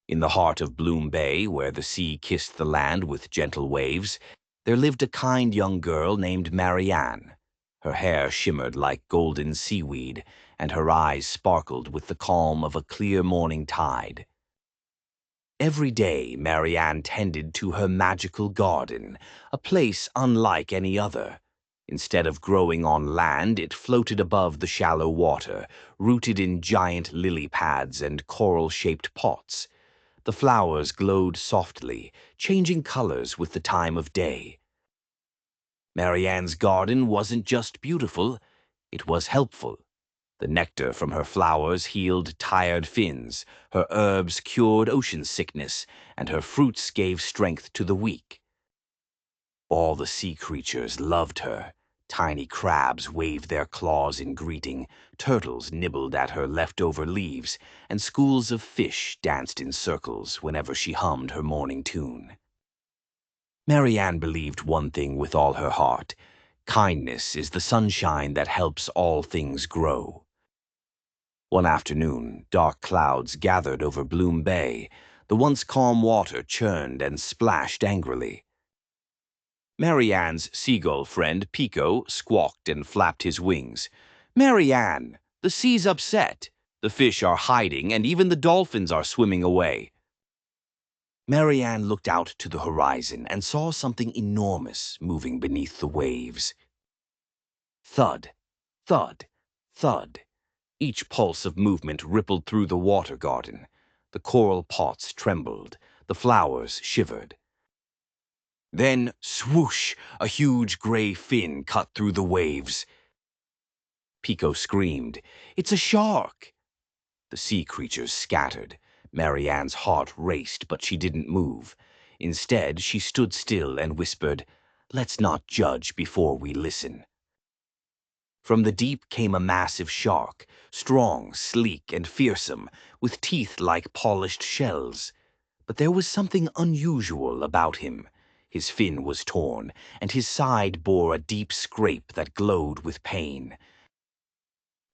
In the heart of Bloom Bay, where the sea kissed the land with gentle waves, there lived a kind young girl named Maryanne. Her hair shimmered like golden seaweed, and her eyes sparkled with the calm of a clear morning tide. Every day, Maryanne tended to her magical garden, a place unlike any other. Instead of growing on land, it floated above the shallow water, rooted in giant lily pads and coral-shaped pots. The flowers glowed softly, changing colors with the time of day. Maryanne's garden wasn't just beautiful, it was helpful. The nectar from her flowers healed tired fins, her herbs cured ocean sickness, and her fruits gave strength to the weak. All the sea creatures loved her. Tiny crabs waved their claws in greeting, turtles nibbled at her leftover leaves, and schools of fish danced in circles whenever she hummed her morning tune. Maryanne believed one thing with all her heart: kindness is the sunshine that helps all things grow. One afternoon, dark clouds gathered over Bloom Bay. The once calm water churned and splashed angrily. Maryanne's seagull friend, Pico, squawked and flapped his wings. "Maryanne, the sea's upset. The fish are hiding, and even the dolphins are swimming away." Maryanne looked out to the horizon and saw something enormous moving beneath the waves. Thud, thud, thud. Each pulse of movement rippled through the water garden. The coral pots trembled, the flowers shivered. Then, swoosh, a huge gray fin cut through the waves. Pico screamed, "It's a shark!" The sea creatures scattered. Maryanne's heart raced, but she didn't move. Instead, she stood still and whispered, "Let's not judge before we listen." From the deep came a massive shark, strong, sleek, and fearsome, with teeth like polished shells. But there was something unusual about him. His fin was torn, and his side bore a deep scrape that glowed with pain.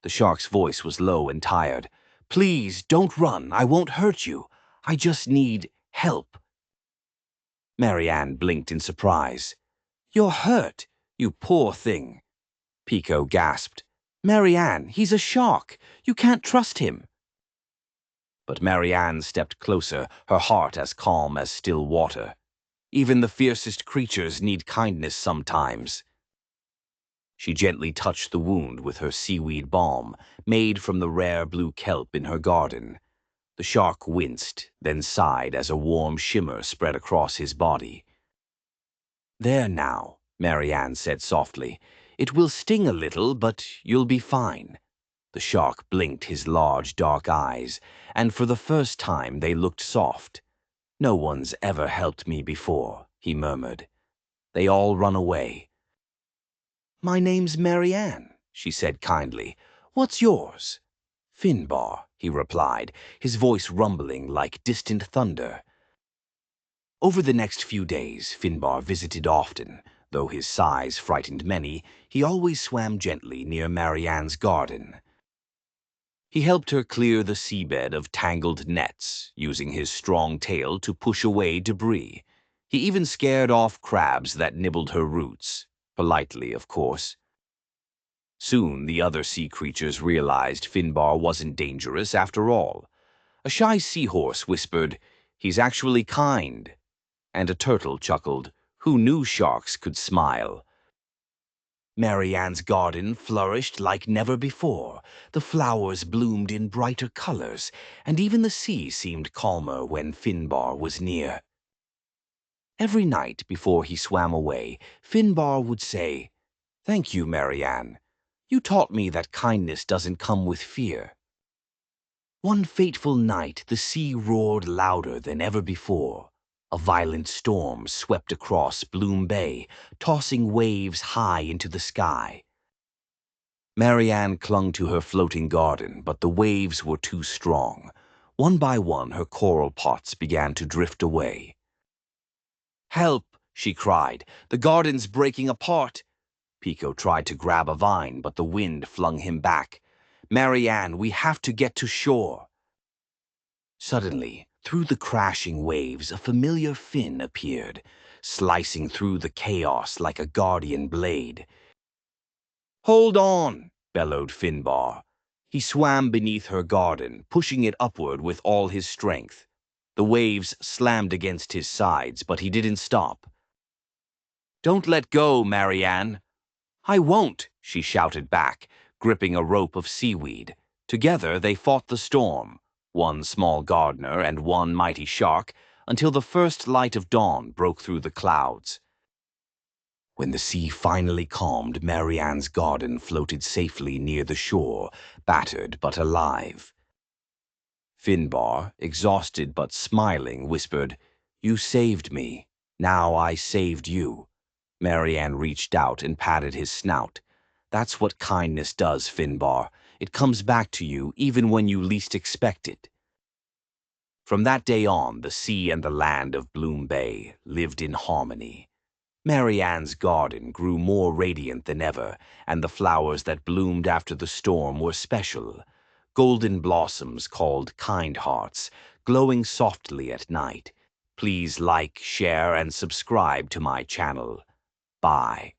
The shark's voice was low and tired. "Please, don't run. I won't hurt you. I just need help." Maryanne blinked in surprise. "You're hurt, you poor thing." Pico gasped. "Maryanne, he's a shark. You can't trust him." But Maryanne stepped closer, her heart as calm as still water. Even the fiercest creatures need kindness sometimes. She gently touched the wound with her seaweed balm, made from the rare blue kelp in her garden. The shark winced, then sighed as a warm shimmer spread across his body. "There now," Maryanne said softly. "It will sting a little, but you'll be fine." The shark blinked his large, dark eyes, and for the first time they looked soft. "No one's ever helped me before," he murmured. "They all run away." "My name's Maryanne," she said kindly. "What's yours?" "Finbar," he replied, his voice rumbling like distant thunder. Over the next few days, Finbar visited often. Though his size frightened many, he always swam gently near Maryanne's garden. He helped her clear the seabed of tangled nets, using his strong tail to push away debris. He even scared off crabs that nibbled her roots, politely, of course. Soon the other sea creatures realized Finbar wasn't dangerous after all. A shy seahorse whispered, "He's actually kind." And a turtle chuckled, "Who knew sharks could smile?" Maryanne's garden flourished like never before. The flowers bloomed in brighter colors, and even the sea seemed calmer when Finbar was near. Every night before he swam away, Finbar would say, "Thank you, Maryanne. You taught me that kindness doesn't come with fear." One fateful night, the sea roared louder than ever before. A violent storm swept across Bloom Bay, tossing waves high into the sky. Maryanne clung to her floating garden, but the waves were too strong. One by one, her coral pots began to drift away. "Help!" she cried. "The garden's breaking apart." Pico tried to grab a vine, but the wind flung him back. "Maryanne, we have to get to shore." Suddenly, Through the crashing waves, a familiar fin appeared, slicing through the chaos like a guardian blade. "Hold on!" bellowed Finbar. He swam beneath her garden, pushing it upward with all his strength. The waves slammed against his sides, but he didn't stop. "Don't let go, Maryanne." "I won't," she shouted back, gripping a rope of seaweed. Together they fought the storm, one small gardener and one mighty shark, until the first light of dawn broke through the clouds. When the sea finally calmed, Maryanne's garden floated safely near the shore, battered but alive. Finbar, exhausted but smiling, whispered, "You saved me. Now I saved you." Maryanne reached out and patted his snout. "That's what kindness does, Finbar. It comes back to you even when you least expect it." From that day on, the sea and the land of Bloom Bay lived in harmony. Maryanne's garden grew more radiant than ever, and the flowers that bloomed after the storm were special. Golden blossoms called kind hearts, glowing softly at night. Please like, share, and subscribe to my channel. Bye.